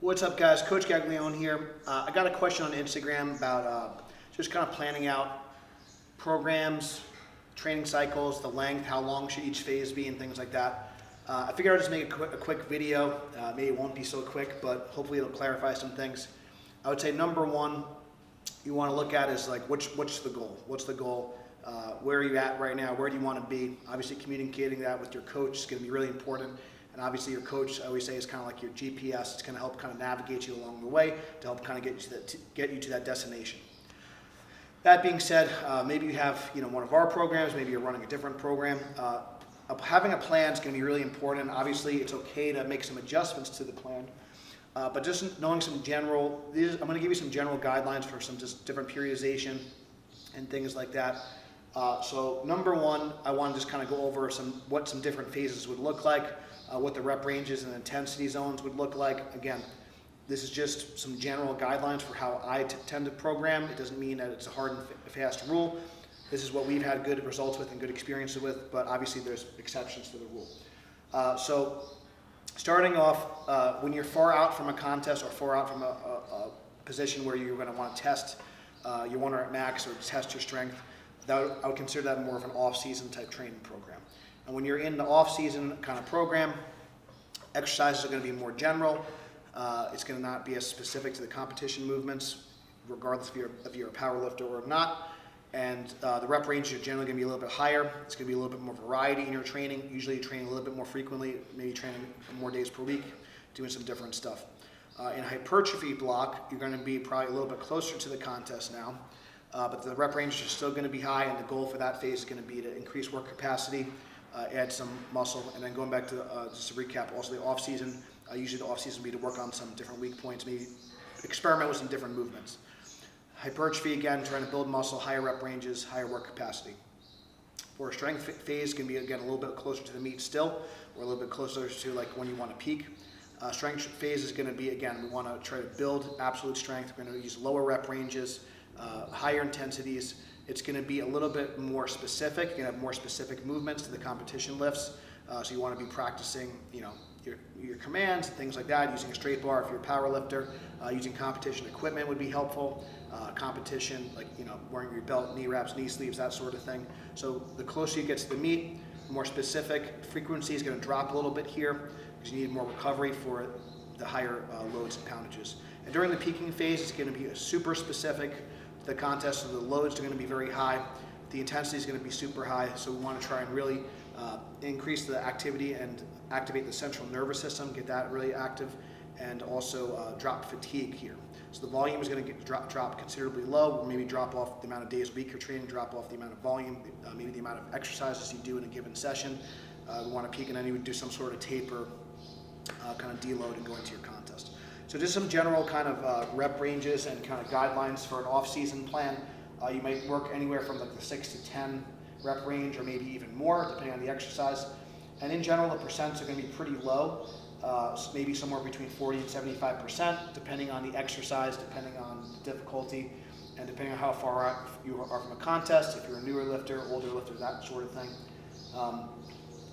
What's up, guys? Coach Gaglione here. I got a question on Instagram about just kind of planning out programs, training cycles, the length, how long should each phase be, and things like that. I figured I'd just make a quick video. Maybe it won't be so quick, but hopefully it'll clarify some things. I would say number one you want to look at is like what's the goal? What's the goal? Where are you at right now? Where do you want to be? Obviously, communicating that with your coach is going to be really important. And obviously your coach, I always say, is kind of like your GPS. It's going to help kind of navigate you along the way to help kind of get you to that destination. That being said, maybe you have one of our programs, maybe you're running a different program. Having a plan is going to be really important. Obviously, it's okay to make some adjustments to the plan, but just knowing some general, I'm going to give you some general guidelines for some just different periodization and things like that. So number one, I want to just kind of go over what some different phases would look like. What the rep ranges and intensity zones would look like. Again, this is just some general guidelines for how I tend to program. It doesn't mean that it's a hard and fast rule. This is what we've had good results with and good experiences with, but obviously there's exceptions to the rule. So starting off, when you're far out from a contest or far out from a position where you're going to want to test your 1 rep max or test your strength, I would consider that more of an off-season type training program. And when you're in the off-season kind of program, exercises are going to be more general. It's going to not be as specific to the competition movements, regardless if you're a power lifter or not. And the rep range is generally going to be a little bit higher. It's going to be a little bit more variety in your training. Usually you're training a little bit more frequently, maybe training more days per week, doing some different stuff. In hypertrophy block, you're going to be probably a little bit closer to the contest now. But the rep range is still going to be high, and the goal for that phase is going to be to increase work capacity, add some muscle, and then going back to just to recap, also the off-season, usually the off-season would be to work on some different weak points, maybe experiment with some different movements. Hypertrophy, again, trying to build muscle, higher rep ranges, higher work capacity. For a strength phase, can be, again, a little bit closer to the meet still, or a little bit closer to like when you want to peak. Strength phase is going to be, again, we want to try to build absolute strength. We're going to use lower rep ranges, higher intensities. It's going to be a little bit more specific. You're going to have more specific movements to the competition lifts. So you want to be practicing, your commands, things like that, using a straight bar if you're a power lifter. Using competition equipment would be helpful. Competition, like, wearing your belt, knee wraps, knee sleeves, that sort of thing. So the closer you get to the meet, the more specific. Frequency is going to drop a little bit here because you need more recovery for the higher loads and poundages. And during the peaking phase, it's going to be super specific. The contest, so the loads are going to be very high. The intensity is going to be super high, so we want to try and really increase the activity and activate the central nervous system, get that really active, and also drop fatigue here. So the volume is going to drop considerably low, or maybe drop off the amount of days a week you're training, drop off the amount of volume, maybe the amount of exercises you do in a given session. We want to peak, and then you would do some sort of taper, kind of deload and go into your contest. So just some general kind of rep ranges and kind of guidelines for an off-season plan. You might work anywhere from like the 6 to 10 rep range, or maybe even more, depending on the exercise. And in general, the percents are going to be pretty low, maybe somewhere between 40 and 75%, depending on the exercise, depending on the difficulty, and depending on how far out you are from a contest, if you're a newer lifter, older lifter, that sort of thing.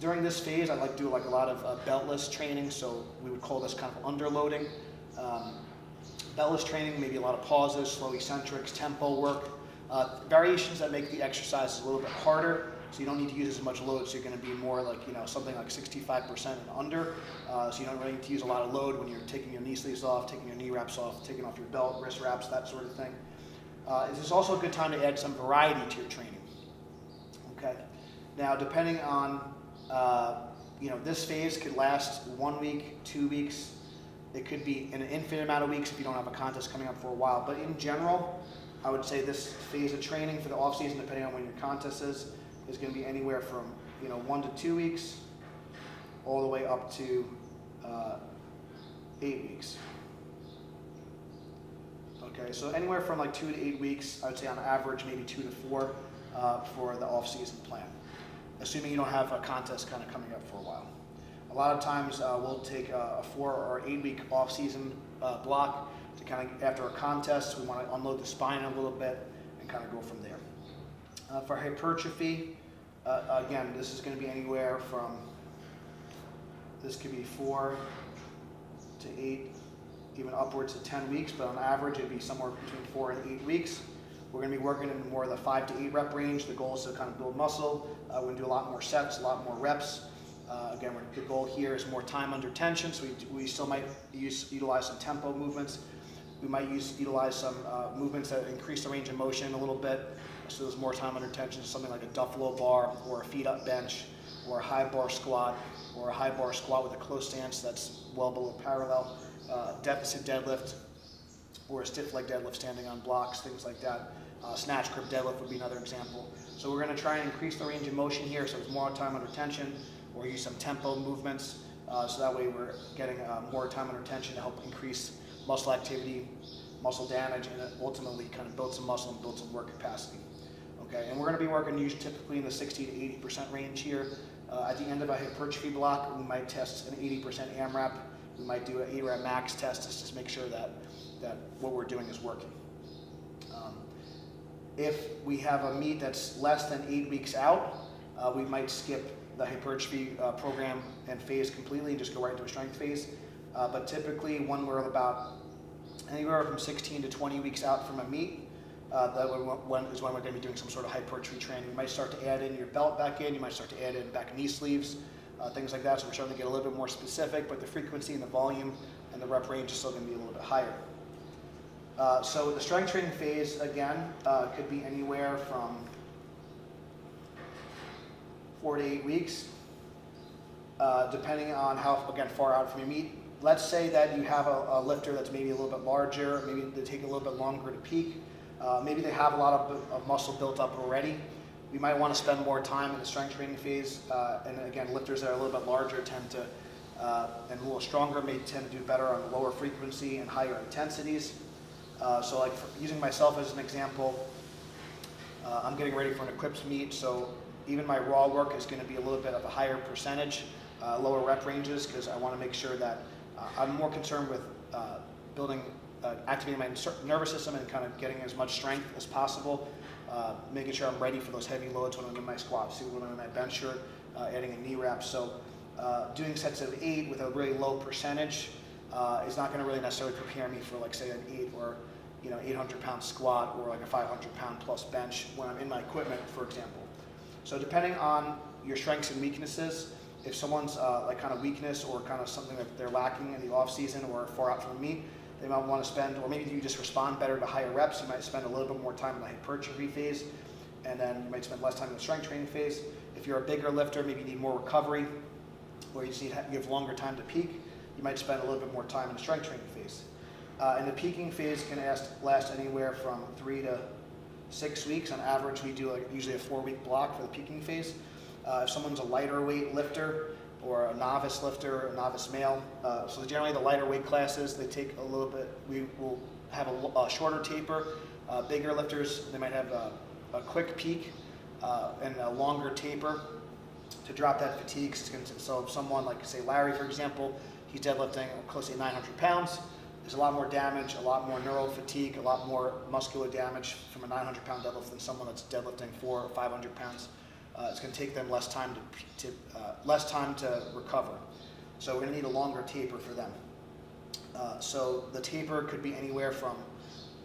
During this phase, I like to do like a lot of beltless training, so we would call this kind of underloading. Beltless training, maybe a lot of pauses, slow eccentrics, tempo work, variations that make the exercise a little bit harder, so you don't need to use as much load, so you're going to be more like, something like 65% and under, so you don't really need to use a lot of load when you're taking your knee sleeves off, taking your knee wraps off, taking off your belt, wrist wraps, that sort of thing. This is also a good time to add some variety to your training. Okay, now depending on, this phase could last 1 week, 2 weeks. It could be an infinite amount of weeks if you don't have a contest coming up for a while. But in general, I would say this phase of training for the off-season, depending on when your contest is going to be anywhere from 1 to 2 weeks, all the way up to 8 weeks. Okay, so anywhere from like 2 to 8 weeks, I would say on average maybe 2 to 4 for the off-season plan, assuming you don't have a contest kind of coming up for a while. A lot of times we'll take a 4 or 8 week off-season block to kind of, after a contest, we want to unload the spine a little bit and kind of go from there. For hypertrophy, again, this is going to be anywhere from, this could be 4 to 8 even upwards of 10 weeks, but on average it'd be somewhere between 4 and 8 weeks. We're going to be working in more of the 5 to 8 rep range. The goal is to kind of build muscle. We're going to do a lot more sets, a lot more reps. Again, the goal here is more time under tension, so we still might utilize some tempo movements. We might utilize some movements that increase the range of motion a little bit, so there's more time under tension, something like a Duffalo bar, or a feet up bench, or a high bar squat, or a high bar squat with a close stance that's well below parallel, deficit deadlift, or a stiff leg deadlift standing on blocks, things like that. Snatch grip deadlift would be another example. So we're going to try and increase the range of motion here, so there's more time under tension, or use some tempo movements, so that way we're getting more time under tension to help increase muscle activity, muscle damage, and ultimately kind of build some muscle and build some work capacity. Okay, and we're going to be working typically in the 60 to 80% range here. At the end of a hypertrophy block, we might test an 80% AMRAP. We might do an ARAP max test to just make sure that what we're doing is working. If we have a meet that's less than 8 weeks out, we might skip the hypertrophy program and phase completely and just go right into a strength phase. But typically, when we're about anywhere from 16 to 20 weeks out from a meet, that is when we're going to be doing some sort of hypertrophy training. You might start to add in your belt back in. You might start to add in back knee sleeves, things like that. So we're starting to get a little bit more specific, but the frequency and the volume and the rep range is still going to be a little bit higher. So the strength training phase, again, could be anywhere from 4 to 8 weeks, depending on how, again, far out from your meet. Let's say that you have a lifter that's maybe a little bit larger, maybe they take a little bit longer to peak. Maybe they have a lot of muscle built up already. We might want to spend more time in the strength training phase. And again, lifters that are a little bit larger tend to, and a little stronger may tend to do better on lower frequency and higher intensities. So like using myself as an example, I'm getting ready for an equipped meet, so even my raw work is going to be a little bit of a higher percentage, lower rep ranges, because I want to make sure that I'm more concerned with activating my nervous system and kind of getting as much strength as possible, making sure I'm ready for those heavy loads when I'm in my squat suit, when I'm in my bench shirt, adding a knee wrap. So doing sets of 8 with a really low percentage is not going to really necessarily prepare me for, like, say, an 8 or 800-pound squat or like a 500-pound plus bench when I'm in my equipment, for example. So depending on your strengths and weaknesses, if someone's like kind of weakness or kind of something that they're lacking in the off season or far out from the meet, they might want to spend, or maybe you just respond better to higher reps, you might spend a little bit more time in the hypertrophy phase, and then you might spend less time in the strength training phase. If you're a bigger lifter, maybe you need more recovery, or you have longer time to peak, you might spend a little bit more time in the strength training phase. And the peaking phase can last anywhere from 3 to 6 weeks. On average, we do usually a 4-week block for the peaking phase. If someone's a lighter weight lifter or a novice lifter, a novice male, so generally the lighter weight classes, they take a little bit, we will have a shorter taper. Bigger lifters, they might have a quick peak and a longer taper to drop that fatigue. So if someone like, say, Larry, for example, he's deadlifting close to 900 pounds, there's a lot more damage, a lot more neural fatigue, a lot more muscular damage from a 900-pound deadlift than someone that's deadlifting 400 or 500 pounds. It's going to take them less time to recover. So we're going to need a longer taper for them. So the taper could be anywhere from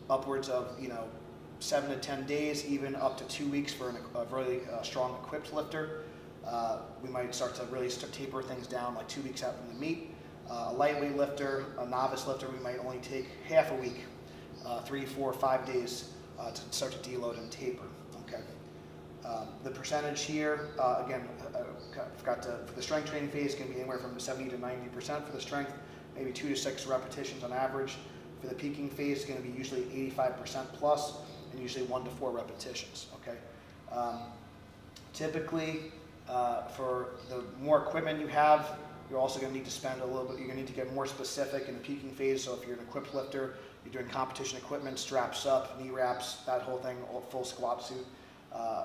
upwards of 7 to 10 days, even up to 2 weeks for a really strong equipped lifter. We might start to really taper things down like 2 weeks out from the meet. A lightweight lifter, a novice lifter, we might only take half a week, 3, 4, 5 days to start to deload and taper. Okay. The percentage here, again, for the strength training phase, can be anywhere from 70 to 90% for the strength, maybe 2 to 6 repetitions on average. For the peaking phase, it's going to be usually 85% plus, and usually 1 to 4 repetitions. Okay. Typically, for the more equipment you have, you're also going to need to spend a little bit, you're going to need to get more specific in the peaking phase. So if you're an equipped lifter, you're doing competition equipment, straps up, knee wraps, that whole thing, full squat suit.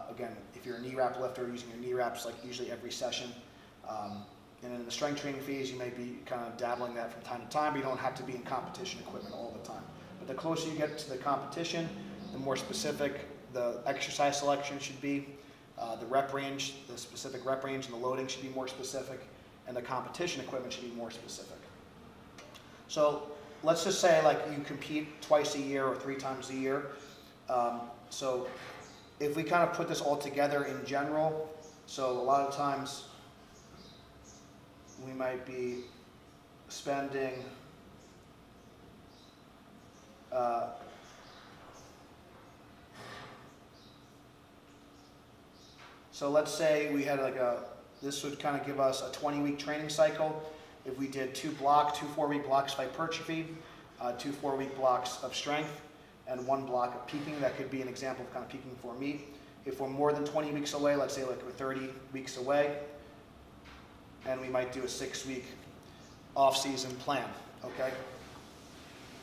Again, if you're a knee wrap lifter, using your knee wraps like usually every session. And in the strength training phase, you may be kind of dabbling that from time to time, but you don't have to be in competition equipment all the time. But the closer you get to the competition, the more specific the exercise selection should be. The rep range, the specific rep range and the loading should be more specific, and the competition equipment should be more specific. So let's just say like you compete twice a year or 3 times a year. So if we kind of put this all together in general, so a lot of times we might be spending so let's say we had like this would kind of give us a 20-week training cycle. If we did 2 4-week blocks of hypertrophy, 2 4-week blocks of strength, and 1 block of peaking, that could be an example of kind of peaking for meet. If we're more than 20 weeks away, let's say like we're 30 weeks away, and we might do a 6-week off-season plan, okay?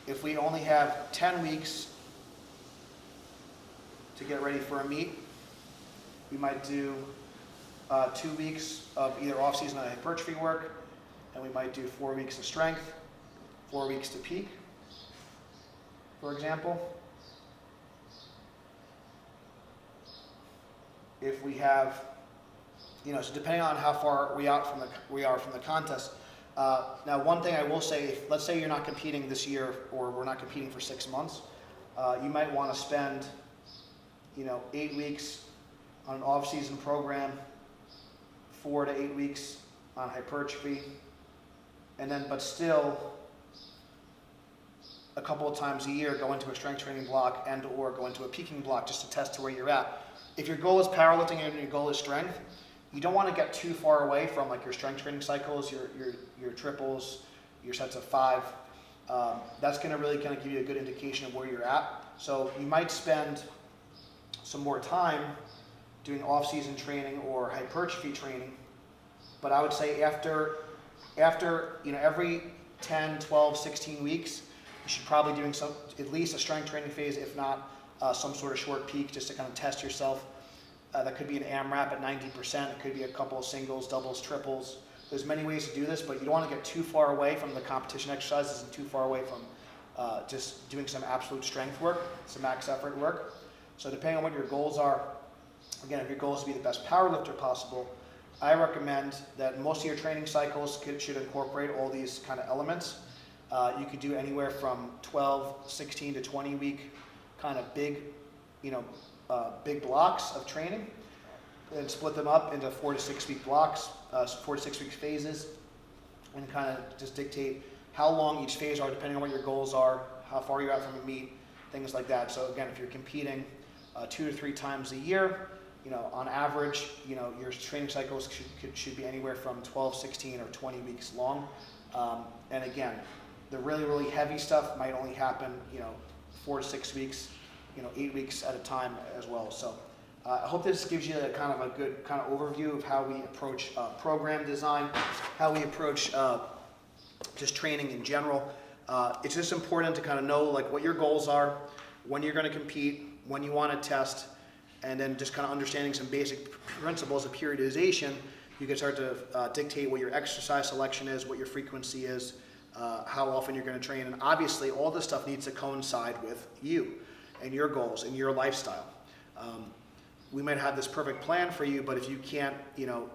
If we only have 10 weeks to get ready for a meet, we might do 2 weeks of either off-season or hypertrophy work, and we might do 4 weeks of strength, 4 weeks to peak, for example. If we have, so depending on how far we are from the contest. Now, one thing I will say, let's say you're not competing this year, or we're not competing for 6 months, you might want to spend, 8 weeks on an off-season program, 4 to 8 weeks on hypertrophy, and then, but still, a couple of times a year, go into a strength training block and or go into a peaking block just to test to where you're at. If your goal is powerlifting and your goal is strength, you don't want to get too far away from like your strength training cycles, your triples, your sets of 5. That's going to really kind of give you a good indication of where you're at. So you might spend some more time doing off-season training or hypertrophy training, but I would say after every 10, 12, 16 weeks, you should probably doing at least a strength training phase, if not some sort of short peak, just to kind of test yourself. That could be an AMRAP at 90%. It could be a couple of singles, doubles, triples. There's many ways to do this, but you don't want to get too far away from the competition exercises and too far away from just doing some absolute strength work, some max effort work. So depending on what your goals are, again, if your goal is to be the best powerlifter possible, I recommend that most of your training cycles should incorporate all these kind of elements. You could do anywhere from 12, 16 to 20 week kind of big, big blocks of training, and split them up into 4 to 6 week blocks, 4 to 6 week phases, and kind of just dictate how long each phase are depending on what your goals are, how far you're out from a meet, things like that. So again, if you're competing 2 to 3 times a year, on average, your training cycles should be anywhere from 12, 16, or 20 weeks long. And again, the really, really heavy stuff might only happen, 4 to 6 weeks, 8 weeks at a time as well. So I hope this gives you a kind of a good kind of overview of how we approach program design, how we approach just training in general. It's just important to kind of know like what your goals are, when you're going to compete, when you want to test, and then just kind of understanding some basic principles of periodization. You can start to dictate what your exercise selection is, what your frequency is, how often you're going to train, and obviously all this stuff needs to coincide with you and your goals and your lifestyle. We might have this perfect plan for you, but if you can't,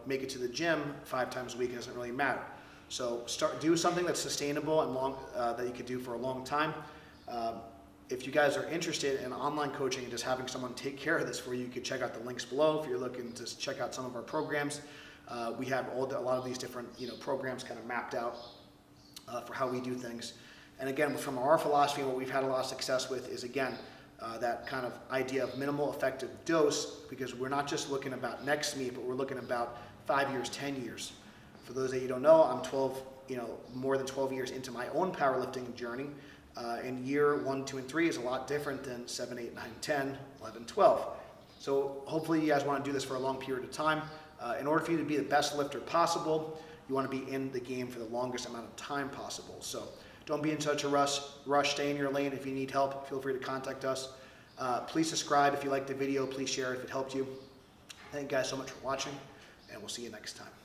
make it to the gym 5 times a week, it doesn't really matter. So do something that's sustainable and long, that you could do for a long time. If you guys are interested in online coaching and just having someone take care of this for you, you could check out the links below. If you're looking to check out some of our programs, we have a lot of these different programs kind of mapped out for how we do things. And again, from our philosophy, what we've had a lot of success with is, again, that kind of idea of minimal effective dose, because we're not just looking about next meet, but we're looking about 5 years, 10 years. For those that you don't know, I'm more than 12 years into my own powerlifting journey. And year 1, 2, and 3 is a lot different than 7, 8, 9, 10, 11, 12. So hopefully you guys want to do this for a long period of time. In order for you to be the best lifter possible, you want to be in the game for the longest amount of time possible. So don't be in such a rush, stay in your lane. If you need help, feel free to contact us. Please subscribe if you liked the video, please share if it helped you. Thank you guys so much for watching, and we'll see you next time.